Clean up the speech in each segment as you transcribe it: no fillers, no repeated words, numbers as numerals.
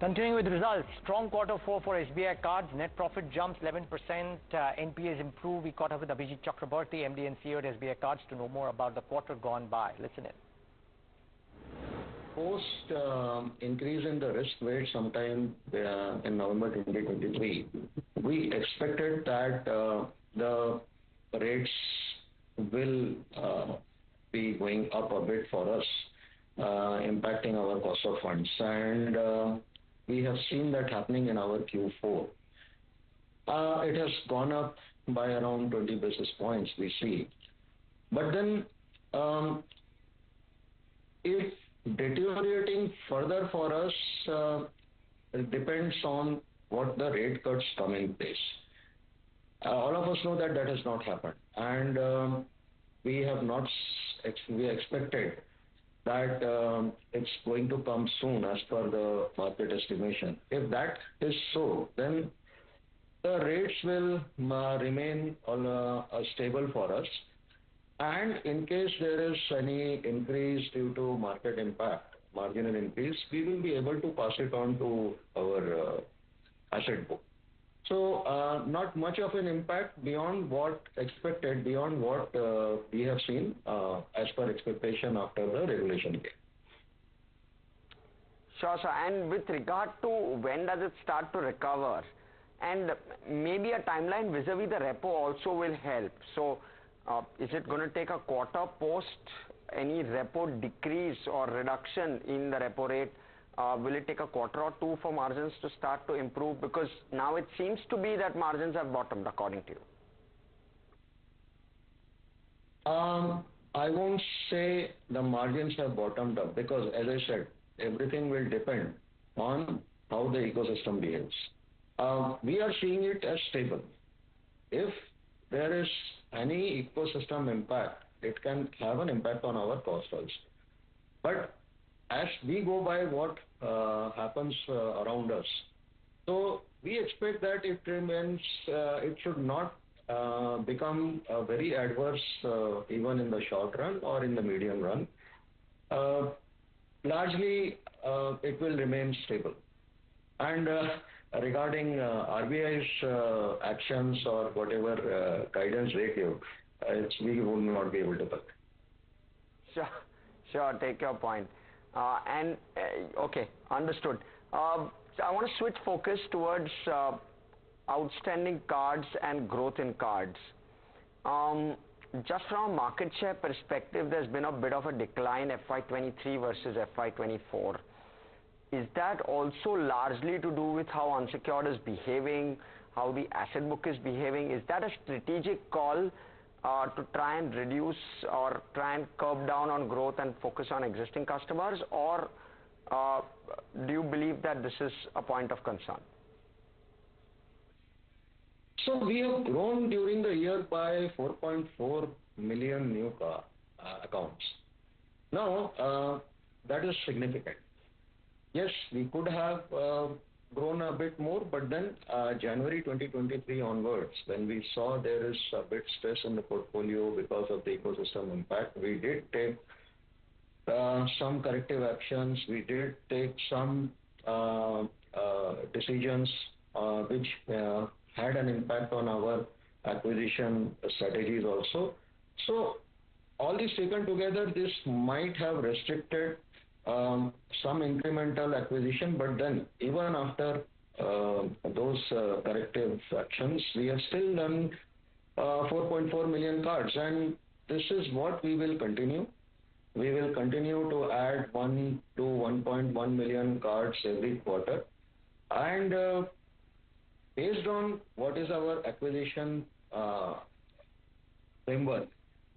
Continuing with results, strong quarter four for SBI cards. Net profit jumps 11%. NPAs improve. We caught up with Abhijit Chakraborty, MD and CEO at SBI cards, to know more about the quarter gone by. Listen in. Post increase in the risk weight sometime in November 2023, we expected that the rates will be going up a bit for us, impacting our cost of funds, and we have seen that happening in our Q4. It has gone up by around 20 basis points, we see. But then, if deteriorating further for us, it depends on what the rate cuts come in place. All of us know that that has not happened, and we have not we expected that it's going to come soon as per the market estimation. If that is so, then the rates will remain stable for us. And in case there is any increase due to market impact, marginal increase, we will be able to pass it on to our asset book. So not much of an impact beyond what expected, beyond what we have seen as per expectation after the regulation came. Sure, sir. And with regard to when does it start to recover, and maybe a timeline vis-a-vis the repo also will help. So is it going to take a quarter post any repo decrease or reduction in the repo rate? Will it take a quarter or two for margins to start to improve? Because now it seems to be that margins have bottomed, according to you. I won't say the margins have bottomed up, because as I said, everything will depend on how the ecosystem behaves. We are seeing it as stable. If there is any ecosystem impact, it can have an impact on our cost also. But as we go by what happens around us, so we expect that it remains, it should not become very adverse even in the short run or in the medium run. Largely, it will remain stable. And regarding RBI's actions or whatever guidance they give, we will not be able to tell. Sure, take your point. Okay, understood. So I want to switch focus towards outstanding cards and growth in cards. Just from a market share perspective, there's been a bit of a decline FY23 versus FY24. Is that also largely to do with how unsecured is behaving, how the asset book is behaving? Is that a strategic call to try and reduce or try and curb down on growth and focus on existing customers, or do you believe that this is a point of concern? So we have grown during the year by 4.4 million new accounts. Now, that is significant. Yes, we could have grown a bit more, but then January 2023 onwards, when we saw there is a bit stress in the portfolio because of the ecosystem impact, we did take some corrective actions. We did take some decisions which had an impact on our acquisition strategies also. So all these taken together, this might have restricted some incremental acquisition, but then even after those corrective actions, we have still done 4.4 million cards, and this is what we will continue. We will continue to add 1 to 1.1 million cards every quarter, and based on what is our acquisition framework,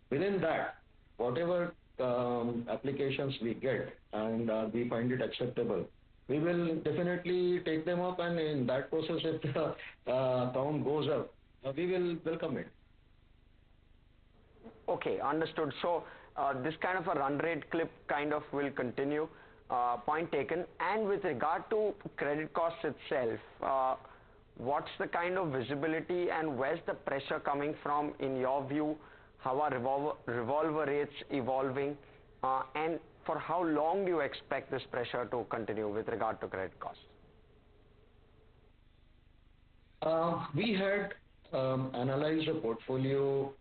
within that, whatever applications we get and we find it acceptable, we will definitely take them up, and in that process, if the count goes up, we will welcome it. Okay, understood. So this kind of a run rate clip kind of will continue. Point taken. And with regard to credit costs itself, what's the kind of visibility and where's the pressure coming from in your view? How are revolver rates evolving, and for how long do you expect this pressure to continue with regard to credit costs? We had analyzed the portfolio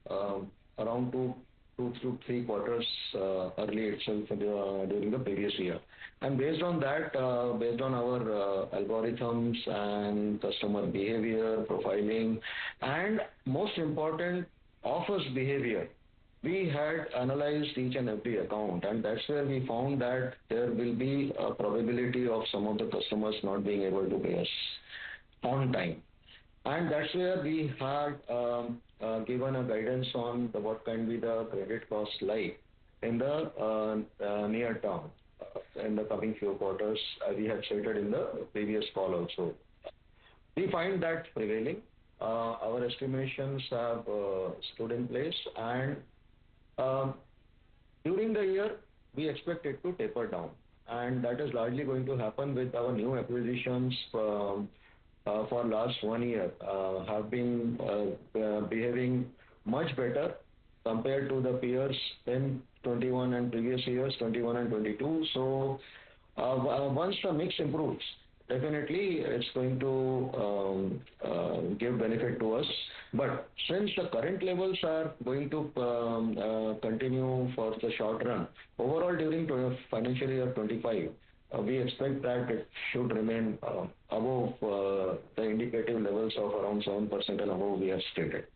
around two to three quarters early itself during the previous year. And based on that, based on our algorithms and customer behavior, profiling, and most important, offers behavior, we had analyzed each and every account, and that's where we found that there will be a probability of some of the customers not being able to pay us on time. And that's where we had given a guidance on what can be the credit cost like in the near term, in the coming few quarters. We had stated in the previous call also. We find that prevailing. Our estimations have stood in place, and um, during the year, we expect it to taper down, and that is largely going to happen with our new acquisitions for last 1 year have been behaving much better compared to the peers in 21 and previous years, 21 and 22. So once the mix improves, definitely it's going to give benefit to us. But since the current levels are going to continue for the short run, overall during financial year 25, we expect that it should remain above the indicative levels of around 7% and above we have stated.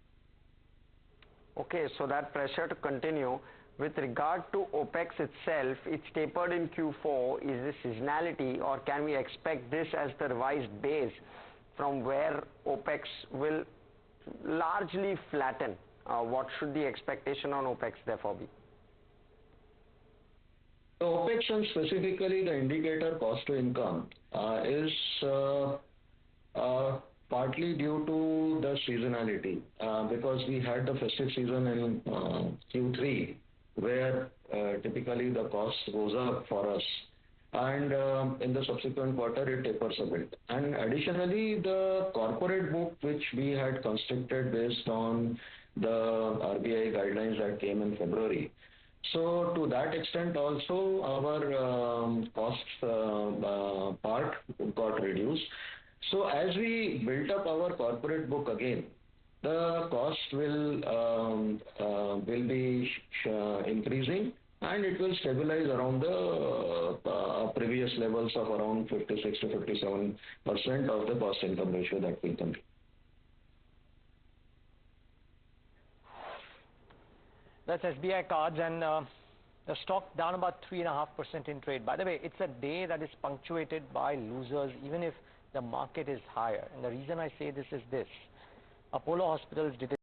Okay, so that pressure to continue. With regard to Opex itself, it's tapered in Q4. Is this seasonality, or can we expect this as the revised base from where Opex will largely flatten? What should the expectation on Opex therefore be? The Opex and specifically the indicator cost to income is partly due to the seasonality because we had the festive season in Q3 where typically the cost goes up for us, and in the subsequent quarter it tapers a bit. And additionally, the corporate book which we had constructed based on the RBI guidelines that came in February, so to that extent also our cost part got reduced. So as we built up our corporate book again, the cost will be increasing, and it will stabilize around the previous levels of around 56 to 57% of the cost income ratio that we can. That's SBI Cards, and the stock down about 3.5% in trade. By the way, it's a day that is punctuated by losers, even if the market is higher. And the reason I say this is this: Apollo Hospitals did